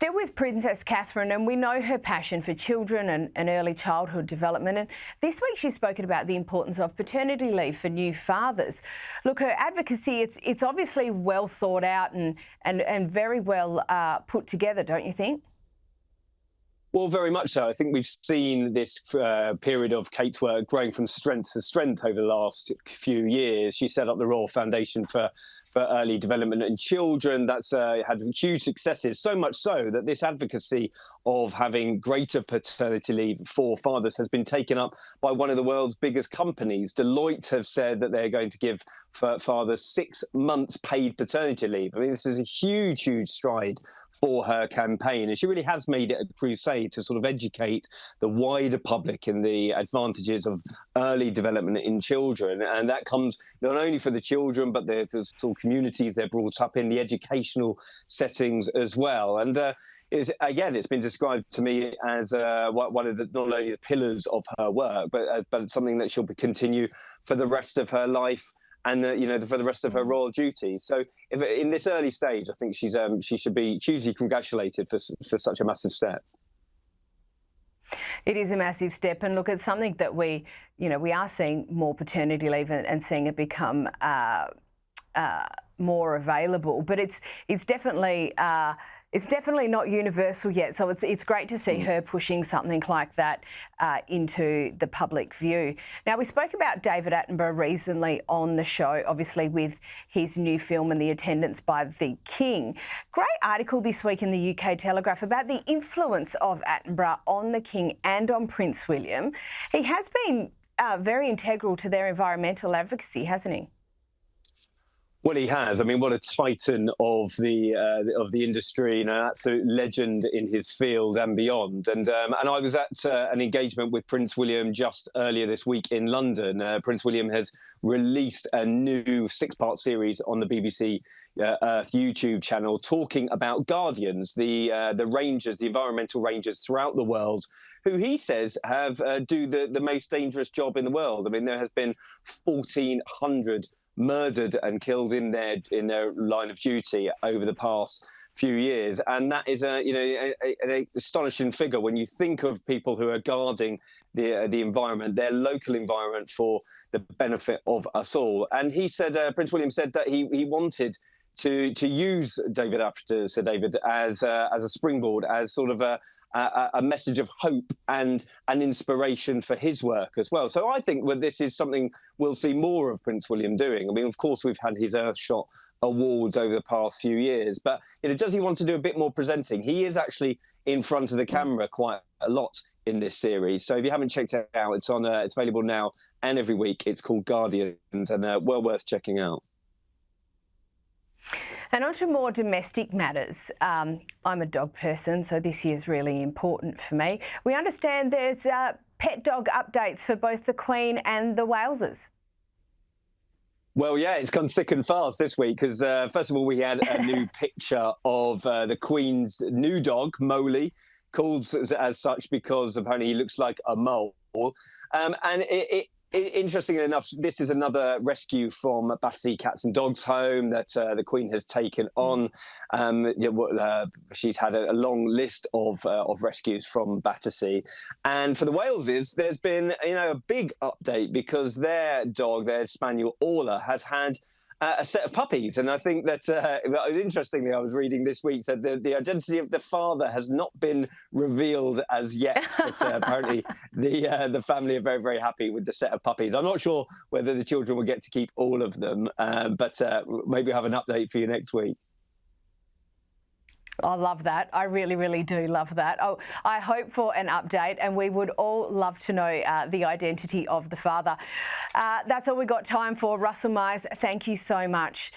Still with Princess Catherine, and we know her passion for children and early childhood development. And this week she's spoken about the importance of paternity leave for new fathers. Look, her advocacy, it's obviously well thought out and very well put together, don't you think? Well, very much so. I think we've seen this period of Kate's work growing from strength to strength over the last few years. She set up the Royal Foundation for Early Development in Children. That's had huge successes, so much so that this advocacy of having greater paternity leave for fathers has been taken up by one of the world's biggest companies. Deloitte have said that they're going to give fathers 6 months paid paternity leave. I mean, this is a huge, huge stride for her campaign. And she really has made it a crusade to sort of educate the wider public in the advantages of early development in children. And that comes not only for the children, but the sort of communities they're brought up in, the educational settings as well. And it's been described to me as one of the not only the pillars of her work, but something that she'll continue for the rest of her life and for the rest of her royal duties. So in this early stage, I think she should be hugely congratulated for such a massive step. It is a massive step, and look, it's something that we are seeing more paternity leave and seeing it become more available. But it's definitely not universal yet. So it's great to see her pushing something like that into the public view. Now, we spoke about David Attenborough recently on the show, obviously with his new film and the attendance by the King. Great article this week in the UK Telegraph about the influence of Attenborough on the King and on Prince William. He has been very integral to their environmental advocacy, hasn't he? Well, he has. I mean, what a titan of the industry, an absolute legend in his field and beyond. And I was at an engagement with Prince William just earlier this week in London. Prince William has released a new 6-part series on the BBC Earth YouTube channel talking about guardians, the rangers, the environmental rangers throughout the world, who he says do the most dangerous job in the world. I mean, there has been 1,400 murdered and killed in their line of duty over the past few years, and that is an astonishing figure when you think of people who are guarding the environment, their local environment, for the benefit of us all. And he said, Prince William said that he wanted to use David as a springboard, as sort of a message of hope and an inspiration for his work as well. So I think this is something we'll see more of Prince William doing. I mean, of course, we've had his Earthshot awards over the past few years, but does he want to do a bit more presenting? He is actually in front of the camera quite a lot in this series. So if you haven't checked it out, it's available now and every week. It's called Guardians, and well worth checking out. And on to more domestic matters. I'm a dog person, so this is really important for me. We understand there's pet dog updates for both the Queen and the Walesers. Well, yeah, it's come thick and fast this week because, first of all, we had a new picture of the Queen's new dog, Moley, called as such because apparently he looks like a mole. And interestingly enough, this is another rescue from Battersea Cats and Dogs Home that the Queen has taken on. She's had a long list of rescues from Battersea. And for the Waleses, there's been a big update because their dog, their spaniel Orla, has had a set of puppies. And I think that, interestingly, I was reading this week, said the identity of the father has not been revealed as yet. But apparently the family are very, very happy with the set of puppies. I'm not sure whether the children will get to keep all of them, but maybe we'll have an update for you next week. I love that. I really, really do love that. Oh, I hope for an update, and we would all love to know the identity of the father. That's all we got time for. Russell Myers, thank you so much.